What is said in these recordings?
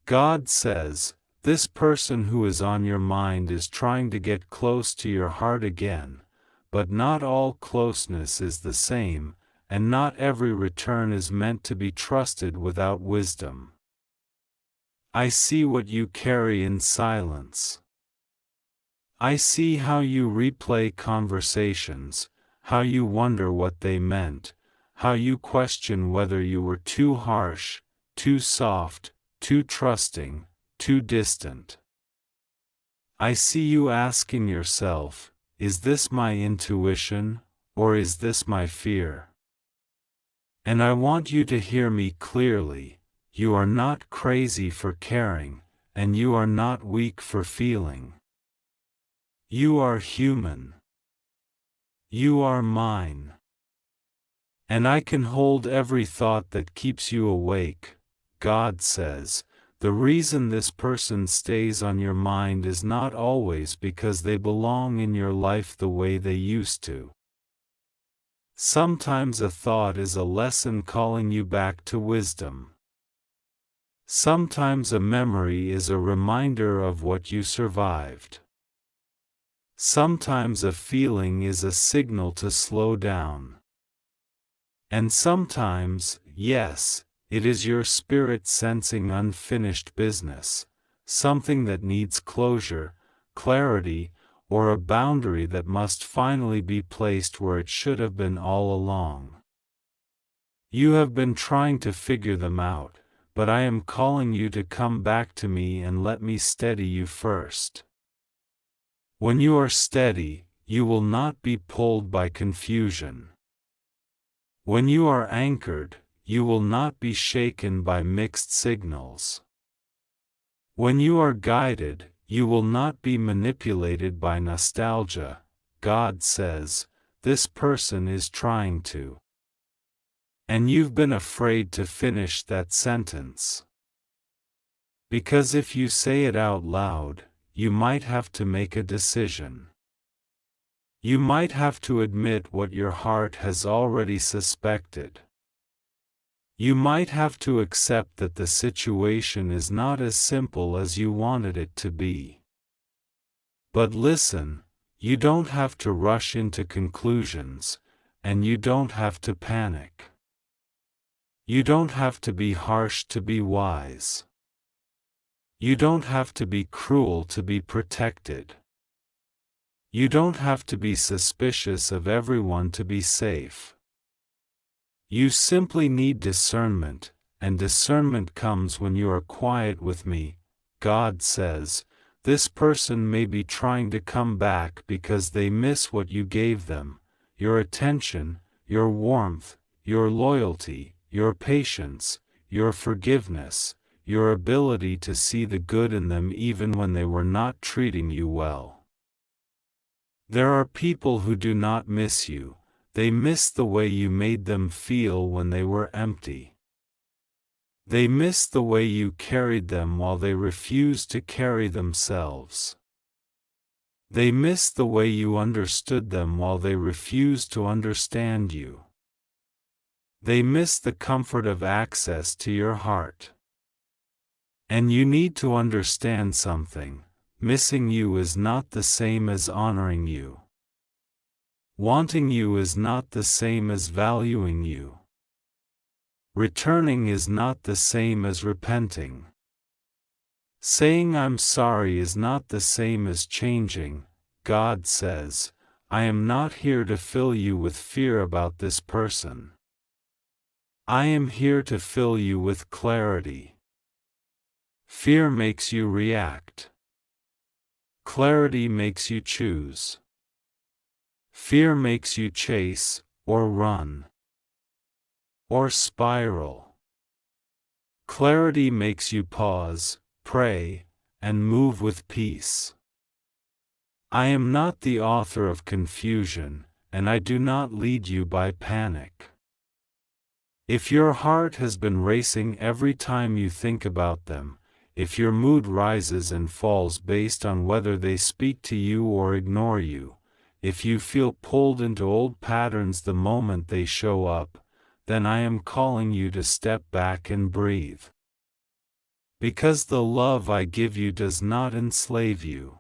God says, this person who is on your mind is trying to get close to your heart again, but not all closeness is the same, and not every return is meant to be trusted without wisdom. I see what you carry in silence. I see how you replay conversations, how you wonder what they meant, how you question whether you were too harsh, too soft, too trusting, too distant. I see you asking yourself, is this my intuition, or is this my fear? And I want you to hear me clearly, you are not crazy for caring, and you are not weak for feeling. You are human. You are mine. And I can hold every thought that keeps you awake. God says, the reason this person stays on your mind is not always because they belong in your life the way they used to. Sometimes a thought is a lesson calling you back to wisdom. Sometimes a memory is a reminder of what you survived. Sometimes a feeling is a signal to slow down. And sometimes, yes, it is your spirit sensing unfinished business, something that needs closure, clarity, or a boundary that must finally be placed where it should have been all along. You have been trying to figure them out, but I am calling you to come back to me and let me steady you first. When you are steady, you will not be pulled by confusion. When you are anchored, you will not be shaken by mixed signals. When you are guided, you will not be manipulated by nostalgia. God says, this person is trying to. And you've been afraid to finish that sentence. Because if you say it out loud, you might have to make a decision. You might have to admit what your heart has already suspected. You might have to accept that the situation is not as simple as you wanted it to be. But listen, you don't have to rush into conclusions, and you don't have to panic. You don't have to be harsh to be wise. You don't have to be cruel to be protected. You don't have to be suspicious of everyone to be safe. You simply need discernment, and discernment comes when you are quiet with me. God says, this person may be trying to come back because they miss what you gave them, your attention, your warmth, your loyalty, your patience, your forgiveness, your ability to see the good in them even when they were not treating you well. There are people who do not miss you. They miss the way you made them feel when they were empty. They miss the way you carried them while they refused to carry themselves. They miss the way you understood them while they refused to understand you. They miss the comfort of access to your heart. And you need to understand something. Missing you is not the same as honoring you. Wanting you is not the same as valuing you. Returning is not the same as repenting. Saying I'm sorry is not the same as changing. God says, I am not here to fill you with fear about this person. I am here to fill you with clarity. Fear makes you react. Clarity makes you choose. Fear makes you chase, or run, or spiral. Clarity makes you pause, pray, and move with peace. I am not the author of confusion, and I do not lead you by panic. If your heart has been racing every time you think about them, if your mood rises and falls based on whether they speak to you or ignore you, if you feel pulled into old patterns the moment they show up, then I am calling you to step back and breathe. because the love I give you does not enslave you.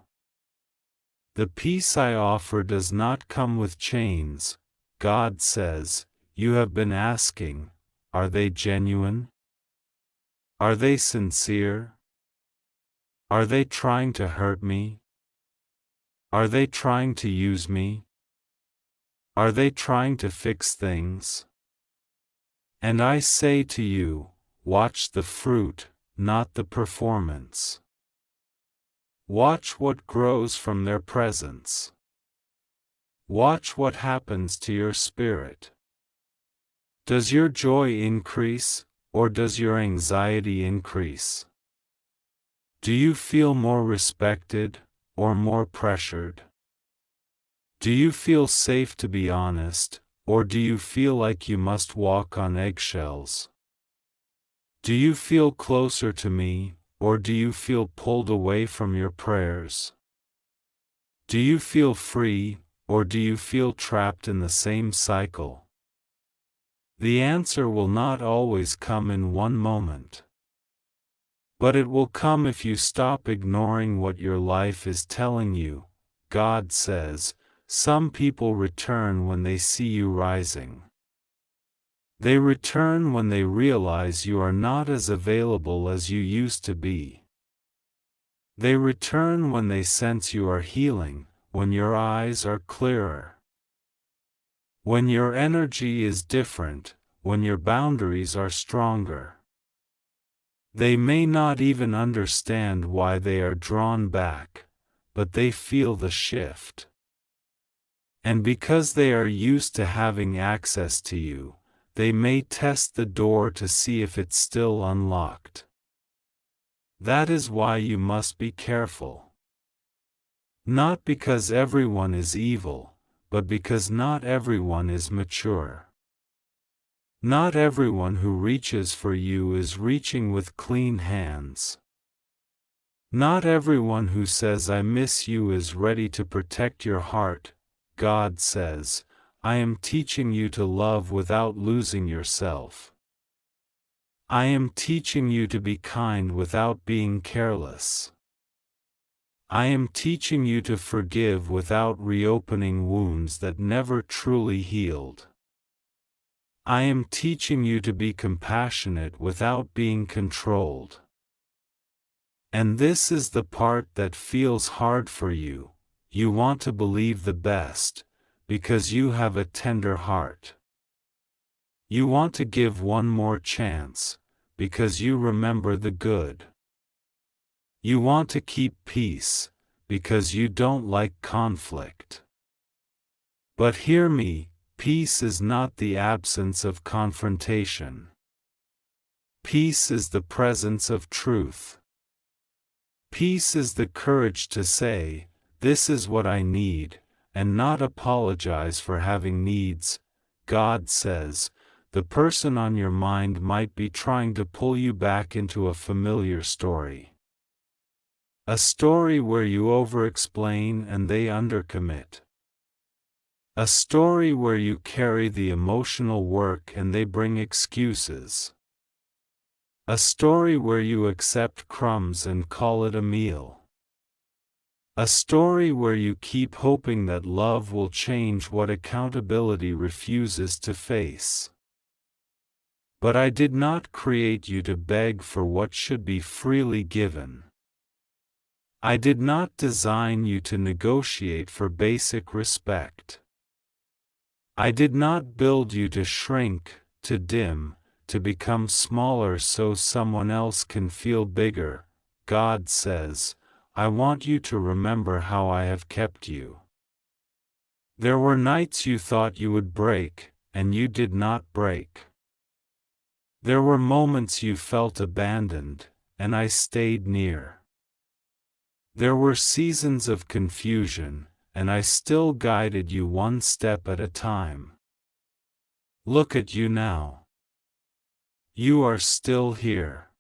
The peace I offer does not come with chains. God says, you have been asking, are they genuine? Are they sincere? Are they trying to hurt me? Are they trying to use me? Are they trying to fix things? And I say to you, watch the fruit, not the performance. Watch what grows from their presence. Watch what happens to your spirit. Does your joy increase, or does your anxiety increase? Do you feel more respected, or more pressured? Do you feel safe to be honest, or do you feel like you must walk on eggshells? Do you feel closer to me, or do you feel pulled away from your prayers? Do you feel free, or do you feel trapped in the same cycle? The answer will not always come in one moment. But it will come if you stop ignoring what your life is telling you. God says, some people return when they see you rising. They return when they realize you are not as available as you used to be. They return when they sense you are healing, when your eyes are clearer. When your energy is different, when your boundaries are stronger. They may not even understand why they are drawn back, but they feel the shift. And because they are used to having access to you, they may test the door to see if it's still unlocked. That is why you must be careful. Not because everyone is evil, but because not everyone is mature. Not everyone who reaches for you is reaching with clean hands. Not everyone who says I miss you is ready to protect your heart. God says, I am teaching you to love without losing yourself. I am teaching you to be kind without being careless. I am teaching you to forgive without reopening wounds that never truly healed. I am teaching you to be compassionate without being controlled. And this is the part that feels hard for you. You want to believe the best, because you have a tender heart. You want to give one more chance, because you remember the good. You want to keep peace, because you don't like conflict. But hear me, peace is not the absence of confrontation. Peace is the presence of truth. Peace is the courage to say, this is what I need, and not apologize for having needs. God says, the person on your mind might be trying to pull you back into a familiar story. A story where you over-explain and they undercommit. A story where you carry the emotional work and they bring excuses. A story where you accept crumbs and call it a meal. A story where you keep hoping that love will change what accountability refuses to face. But I did not create you to beg for what should be freely given. I did not design you to negotiate for basic respect. I did not build you to shrink, to dim, to become smaller so someone else can feel bigger. God says, I want you to remember how I have kept you. There were nights you thought you would break, and you did not break. There were moments you felt abandoned, and I stayed near. There were seasons of confusion, and I still guided you one step at a time. Look at you now. You are still here.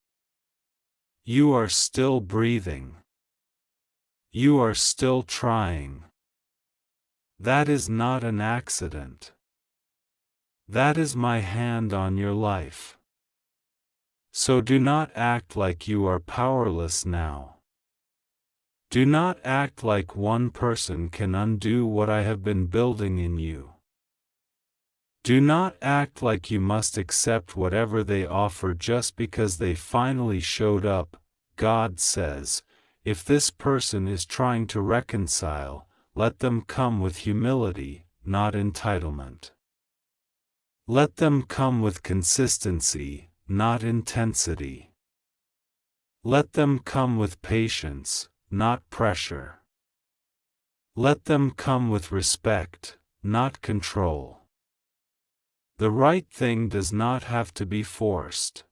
You are still breathing. You are still trying. That is not an accident. That is my hand on your life. So do not act like you are powerless now. Do not act like one person can undo what I have been building in you. Do not act like you must accept whatever they offer just because they finally showed up. God says, if this person is trying to reconcile, let them come with humility, not entitlement. Let them come with consistency, not intensity. Let them come with patience, not pressure. Let them come with respect, not control. The right thing does not have to be forced.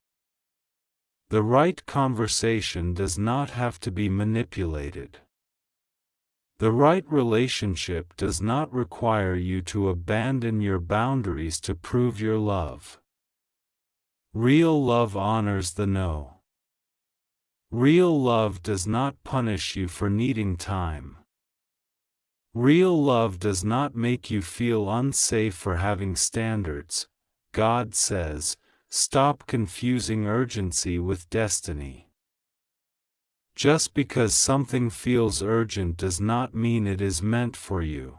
The right conversation does not have to be manipulated. The right relationship does not require you to abandon your boundaries to prove your love. Real love honors the no. Real love does not punish you for needing time. Real love does not make you feel unsafe for having standards. God says, stop confusing urgency with destiny. Just because something feels urgent does not mean it is meant for you.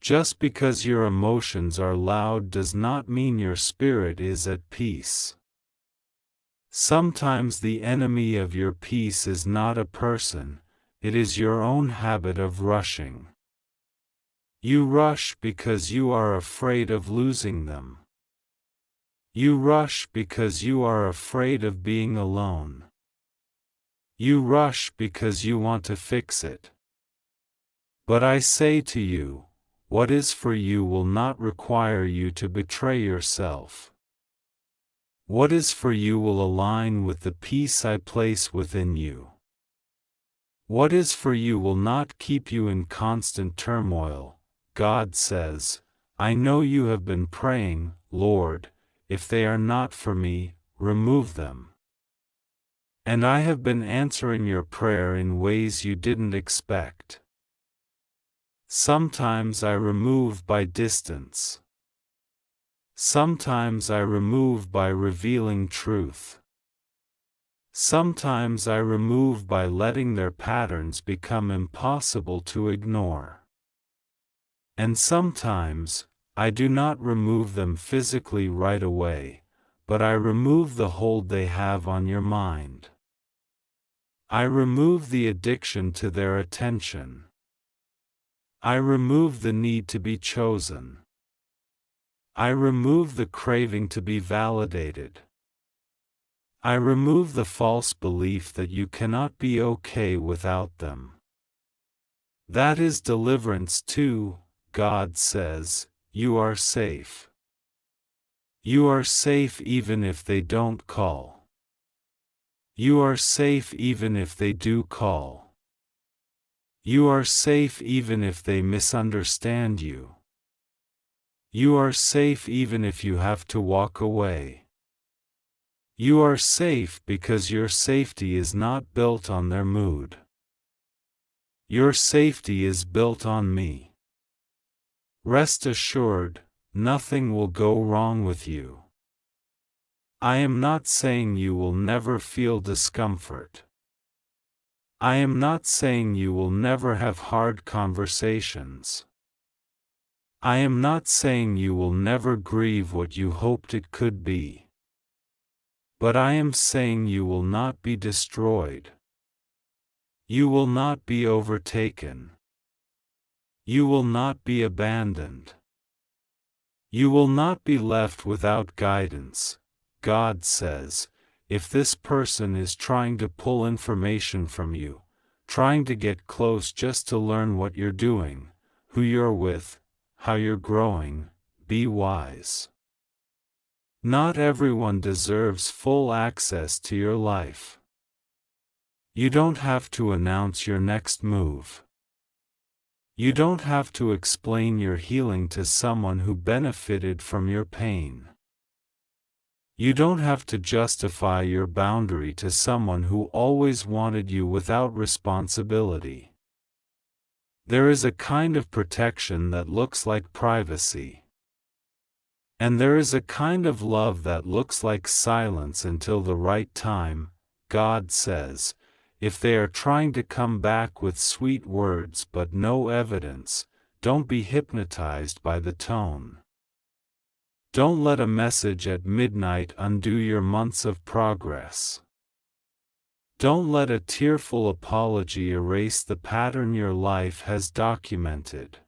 Just because your emotions are loud does not mean your spirit is at peace. Sometimes the enemy of your peace is not a person, it is your own habit of rushing. You rush because you are afraid of losing them. You rush because you are afraid of being alone. You rush because you want to fix it. But I say to you, what is for you will not require you to betray yourself. What is for you will align with the peace I place within you. What is for you will not keep you in constant turmoil. God says, I know you have been praying, Lord, if they are not for me, remove them. And I have been answering your prayer in ways you didn't expect. Sometimes I remove by distance. Sometimes I remove by revealing truth. Sometimes I remove by letting their patterns become impossible to ignore. And sometimes, I do not remove them physically right away, but I remove the hold they have on your mind. I remove the addiction to their attention. I remove the need to be chosen. I remove the craving to be validated. I remove the false belief that you cannot be okay without them. That is deliverance too. God says, you are safe. You are safe even if they don't call. You are safe even if they do call. You are safe even if they misunderstand you. You are safe even if you have to walk away. You are safe because your safety is not built on their mood. Your safety is built on me. Rest assured, nothing will go wrong with you. I am not saying you will never feel discomfort. I am not saying you will never have hard conversations. I am not saying you will never grieve what you hoped it could be. But I am saying you will not be destroyed. You will not be overtaken. You will not be abandoned. You will not be left without guidance. God says, if this person is trying to pull information from you, trying to get close just to learn what you're doing, who you're with, how you're growing, be wise. Not everyone deserves full access to your life. You don't have to announce your next move. You don't have to explain your healing to someone who benefited from your pain. You don't have to justify your boundary to someone who always wanted you without responsibility. There is a kind of protection that looks like privacy. And there is a kind of love that looks like silence until the right time, God says. If they are trying to come back with sweet words but no evidence, don't be hypnotized by the tone. Don't let a message at midnight undo your months of progress. Don't let a tearful apology erase the pattern your life has documented.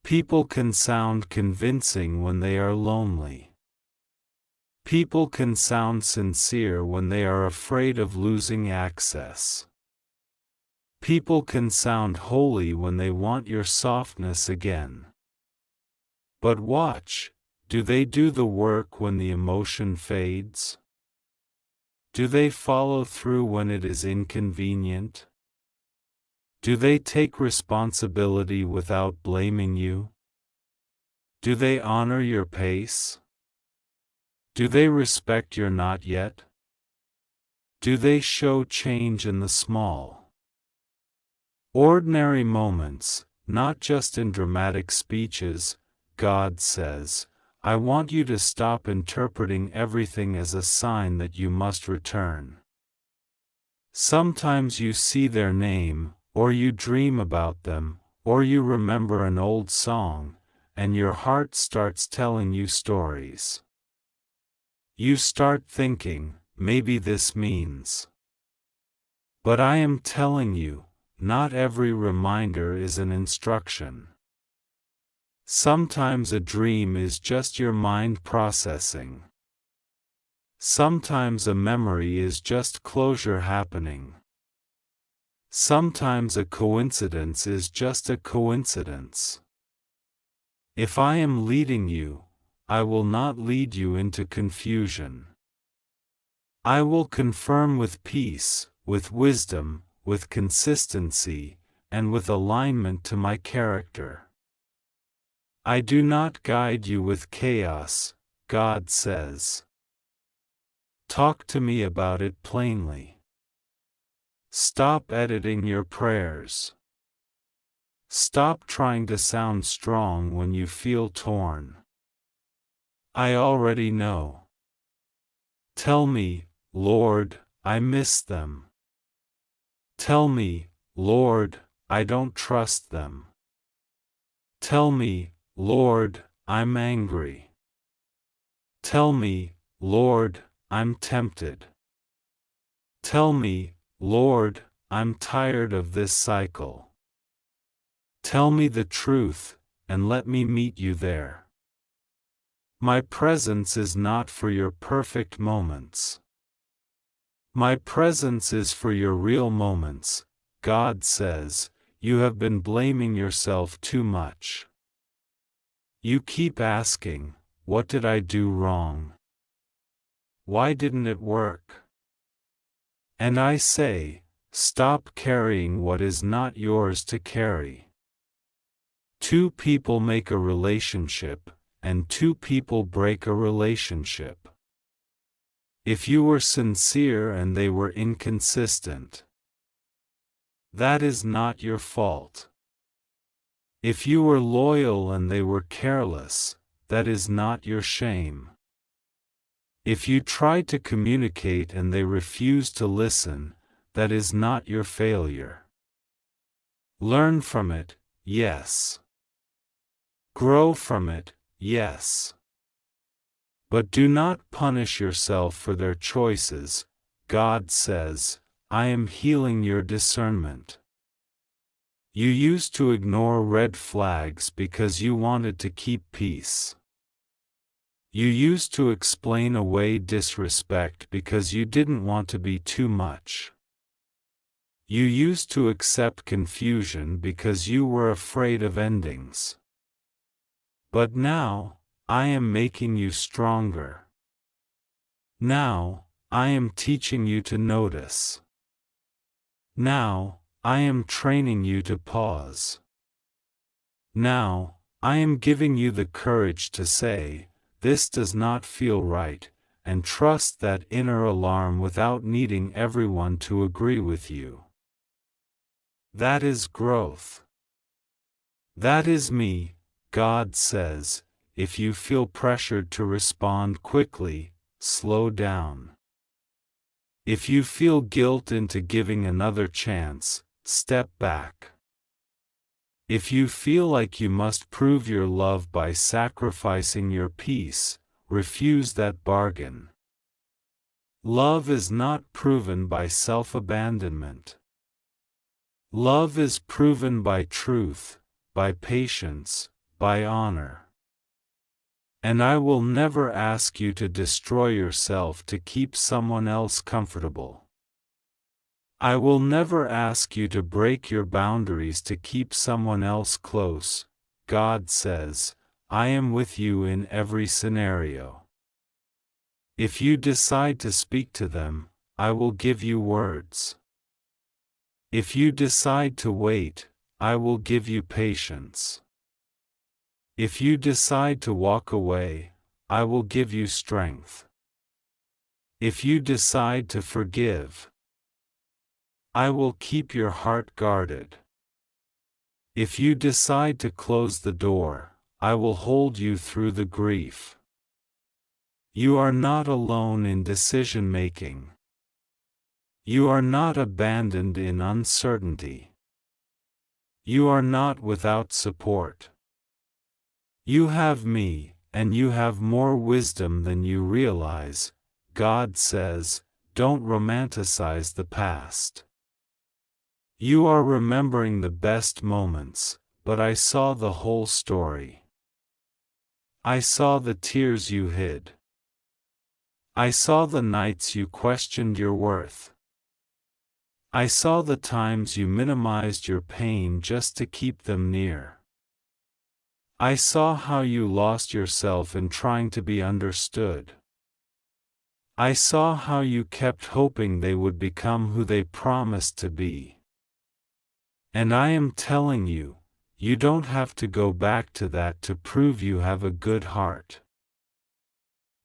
People can sound convincing when they are lonely. People can sound sincere when they are afraid of losing access. People can sound holy when they want your softness again. But watch, do they do the work when the emotion fades? Do they follow through when it is inconvenient? Do they take responsibility without blaming you? Do they honor your pace? Do they respect your not yet? Do they show change in the small, ordinary moments, not just in dramatic speeches? God says, I want you to stop interpreting everything as a sign that you must return. Sometimes you see their name, or you dream about them, or you remember an old song, and your heart starts telling you stories. You start thinking, maybe this means. But I am telling you, not every reminder is an instruction. Sometimes a dream is just your mind processing. Sometimes a memory is just closure happening. Sometimes a coincidence is just a coincidence. If I am leading you, I will not lead you into confusion. I will confirm with peace, with wisdom, with consistency, and with alignment to my character. I do not guide you with chaos, God says. Talk to me about it plainly. Stop editing your prayers. Stop trying to sound strong when you feel torn. I already know. Tell me, Lord, I miss them. Tell me, Lord, I don't trust them. Tell me, Lord, I'm angry. Tell me, Lord, I'm tempted. Tell me, Lord, I'm tired of this cycle. Tell me the truth, and let me meet you there. My presence is not for your perfect moments. My presence is for your real moments, God says. You have been blaming yourself too much. You keep asking, what did I do wrong? Why didn't it work? And I say, stop carrying what is not yours to carry. Two people make a relationship, and two people break a relationship. If you were sincere and they were inconsistent, that is not your fault. If you were loyal and they were careless, that is not your shame. If you tried to communicate and they refused to listen, that is not your failure. Learn from it, yes. Grow from it, yes. But do not punish yourself for their choices. God says, I am healing your discernment. You used to ignore red flags because you wanted to keep peace. You used to explain away disrespect because you didn't want to be too much. You used to accept confusion because you were afraid of endings. But now, I am making you stronger. Now, I am teaching you to notice. Now, I am training you to pause. Now, I am giving you the courage to say, this does not feel right, and trust that inner alarm without needing everyone to agree with you. That is growth. That is me, God says. if you feel pressured to respond quickly, slow down. If you feel guilt into giving another chance, step back. If you feel like you must prove your love by sacrificing your peace, refuse that bargain. Love is not proven by self-abandonment. Love is proven by truth, by patience, by honor. And I will never ask you to destroy yourself to keep someone else comfortable. I will never ask you to break your boundaries to keep someone else close. God says, I am with you in every scenario. If you decide to speak to them, I will give you words. If you decide to wait, I will give you patience. If you decide to walk away, I will give you strength. If you decide to forgive, I will keep your heart guarded. If you decide to close the door, I will hold you through the grief. You are not alone in decision-making. You are not abandoned in uncertainty. You are not without support. You have me, and you have more wisdom than you realize. God says, don't romanticize the past. You are remembering the best moments, but I saw the whole story. I saw the tears you hid. I saw the nights you questioned your worth. I saw the times you minimized your pain just to keep them near. I saw how you lost yourself in trying to be understood. I saw how you kept hoping they would become who they promised to be. And I am telling you, you don't have to go back to that to prove you have a good heart.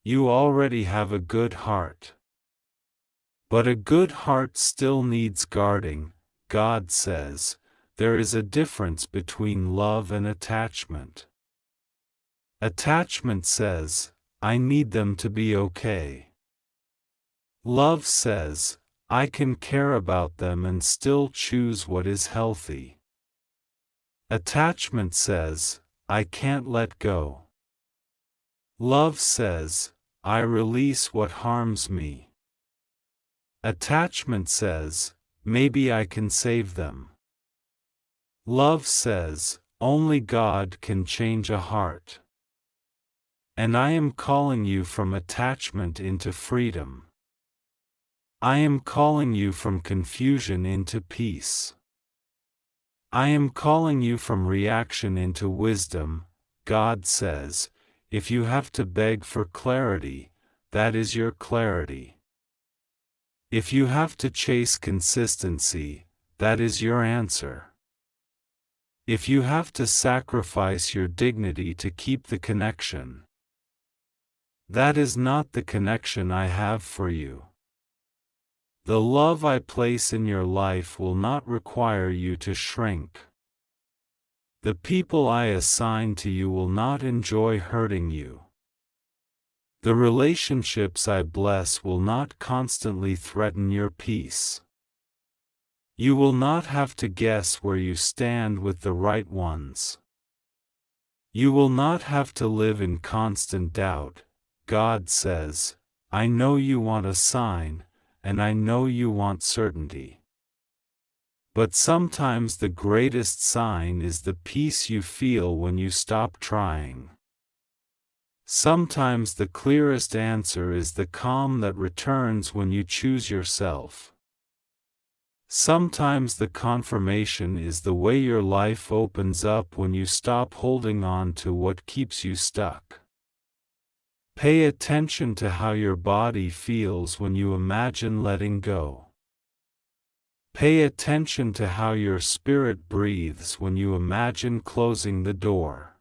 You already have a good heart. But a good heart still needs guarding. God says, there is a difference between love and attachment. Attachment says, I need them to be okay. Love says, I can care about them and still choose what is healthy. Attachment says, I can't let go. Love says, I release what harms me. Attachment says, maybe I can save them. Love says, only God can change a heart. And I am calling you from attachment into freedom. I am calling you from confusion into peace. I am calling you from reaction into wisdom. God says, if you have to beg for clarity, that is your clarity. If you have to chase consistency, that is your answer. If you have to sacrifice your dignity to keep the connection, that is not the connection I have for you. The love I place in your life will not require you to shrink. The people I assign to you will not enjoy hurting you. The relationships I bless will not constantly threaten your peace. You will not have to guess where you stand with the right ones. You will not have to live in constant doubt. God says, I know you want a sign, and I know you want certainty. But sometimes the greatest sign is the peace you feel when you stop trying. Sometimes the clearest answer is the calm that returns when you choose yourself. Sometimes the confirmation is the way your life opens up when you stop holding on to what keeps you stuck. Pay attention to how your body feels when you imagine letting go. Pay attention to how your spirit breathes when you imagine closing the door.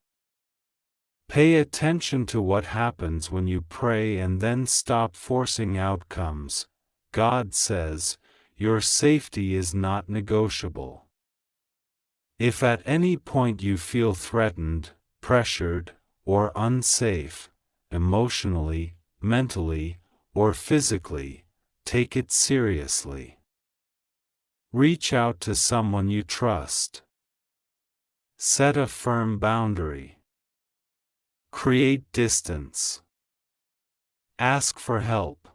Pay attention to what happens when you pray and then stop forcing outcomes. God says, your safety is not negotiable. If at any point you feel threatened, pressured, or unsafe, emotionally, mentally, or physically, take it seriously. Reach out to someone you trust. Set a firm boundary. Create distance. Ask for help.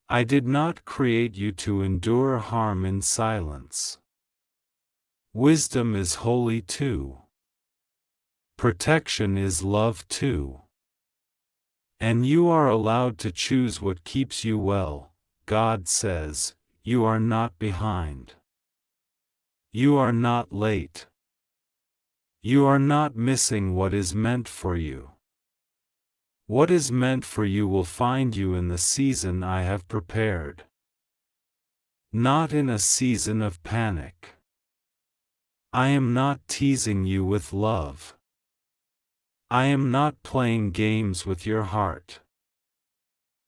I did not create you to endure harm in silence. Wisdom is holy too. Protection is love too. And you are allowed to choose what keeps you well. God says, you are not behind. You are not late. You are not missing what is meant for you. What is meant for you will find you in the season I have prepared. Not in a season of panic. I am not teasing you with love. I am not playing games with your heart.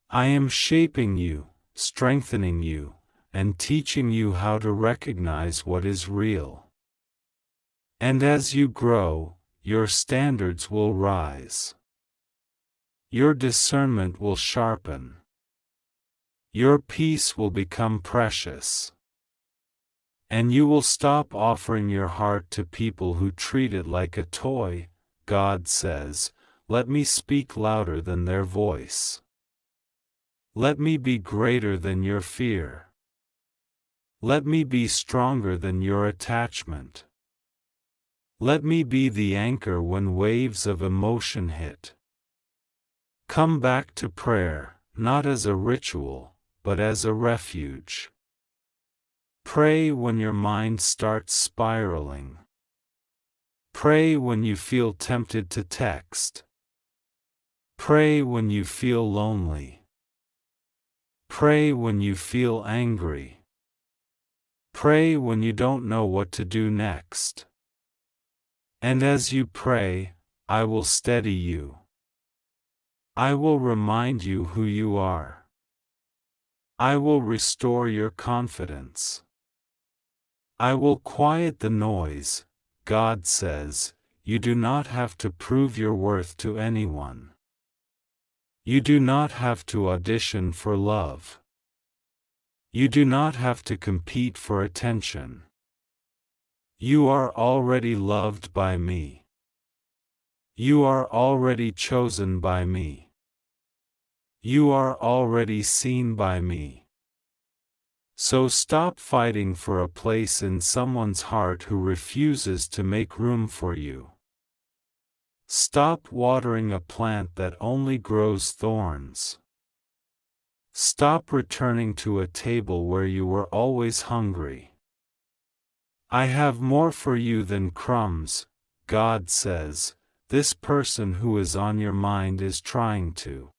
I am shaping you, strengthening you, and teaching you how to recognize what is real. And as you grow, your standards will rise. Your discernment will sharpen. Your peace will become precious. And you will stop offering your heart to people who treat it like a toy. God says, let me speak louder than their voice. Let me be greater than your fear. Let me be stronger than your attachment. Let me be the anchor when waves of emotion hit. Come back to prayer, not as a ritual, but as a refuge. Pray when your mind starts spiraling. Pray when you feel tempted to text. Pray when you feel lonely. Pray when you feel angry. Pray when you don't know what to do next. And as you pray, I will steady you. I will remind you who you are. I will restore your confidence. I will quiet the noise. God says, you do not have to prove your worth to anyone. You do not have to audition for love. You do not have to compete for attention. You are already loved by me. You are already chosen by me. You are already seen by me. So stop fighting for a place in someone's heart who refuses to make room for you. Stop watering a plant that only grows thorns. Stop returning to a table where you were always hungry. I have more for you than crumbs, God says. This person who is on your mind is trying to.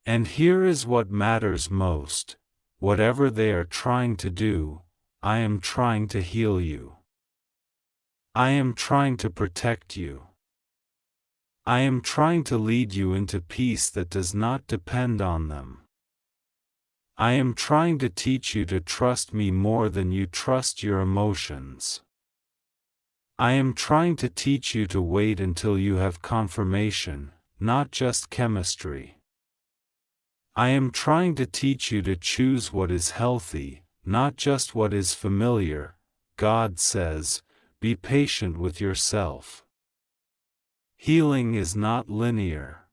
And here is what matters most. Whatever they are trying to do, I am trying to heal you. I am trying to protect you. I am trying to lead you into peace that does not depend on them. I am trying to teach you to trust me more than you trust your emotions. I am trying to teach you to wait until you have confirmation, not just chemistry. I am trying to teach you to choose what is healthy, not just what is familiar. God says, be patient with yourself. Healing is not linear.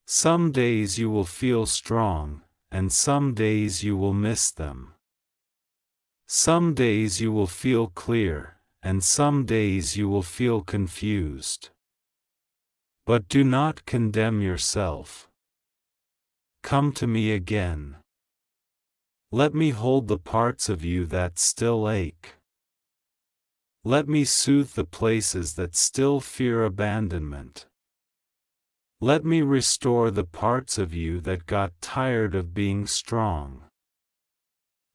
Some days you will feel strong, and some days you will miss them. Some days you will feel clear, and some days you will feel confused. But do not condemn yourself. Come to me again. Let me hold the parts of you that still ache. Let me soothe the places that still fear abandonment. Let me restore the parts of you that got tired of being strong.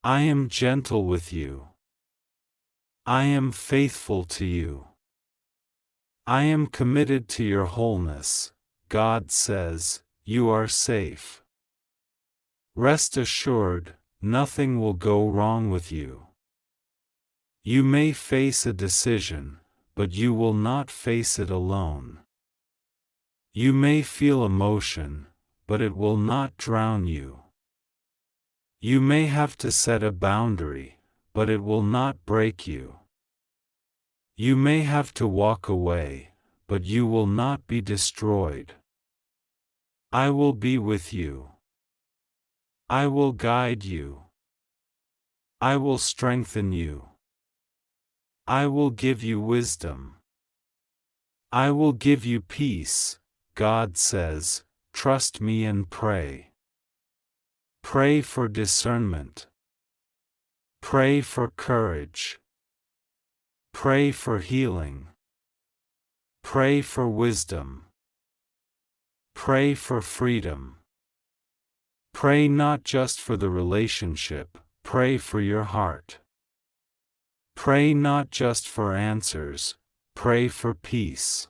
I am gentle with you. I am faithful to you. I am committed to your wholeness. God says, you are safe. Rest assured, nothing will go wrong with you. You may face a decision, but you will not face it alone. You may feel emotion, but it will not drown you. You may have to set a boundary, but it will not break you. You may have to walk away, but you will not be destroyed. I will be with you. I will guide you. I will strengthen you. I will give you wisdom. I will give you peace, God says. Trust me and pray. Pray for discernment. Pray for courage. Pray for healing. Pray for wisdom. Pray for freedom. Pray not just for the relationship, pray for your heart. Pray not just for answers, pray for peace.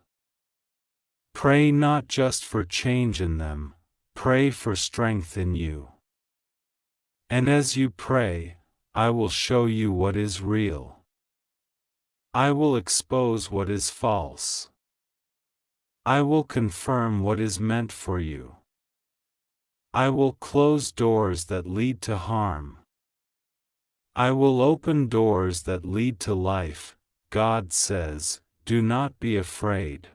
Pray not just for change in them, pray for strength in you. And as you pray, I will show you what is real. I will expose what is false. I will confirm what is meant for you. I will close doors that lead to harm. I will open doors that lead to life. God says, do not be afraid.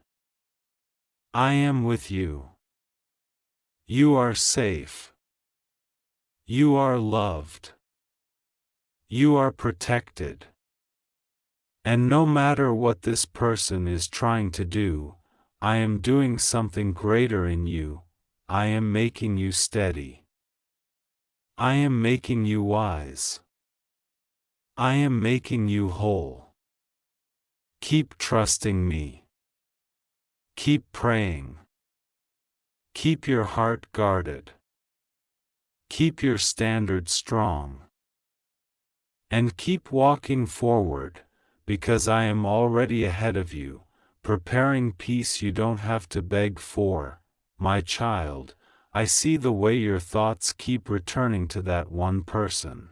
I am with you. You are safe. You are loved. You are protected. And no matter what this person is trying to do, I am doing something greater in you. I am making you steady. I am making you wise. I am making you whole. Keep trusting me. Keep praying. Keep your heart guarded. Keep your standard strong. And keep walking forward, because I am already ahead of you, preparing peace you don't have to beg for. My child, I see the way your thoughts keep returning to that one person.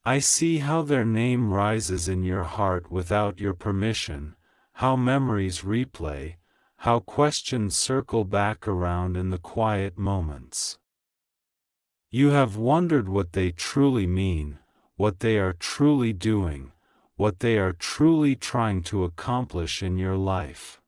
I see how their name rises in your heart without your permission, how memories replay, how questions circle back around in the quiet moments. You have wondered what they truly mean, what they are truly doing, what they are truly trying to accomplish in your life.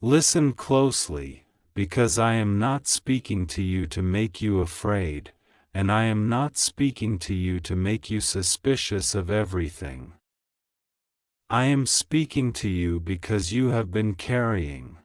Listen closely, because I am not speaking to you to make you afraid, and I am not speaking to you to make you suspicious of everything. I am speaking to you because you have been carrying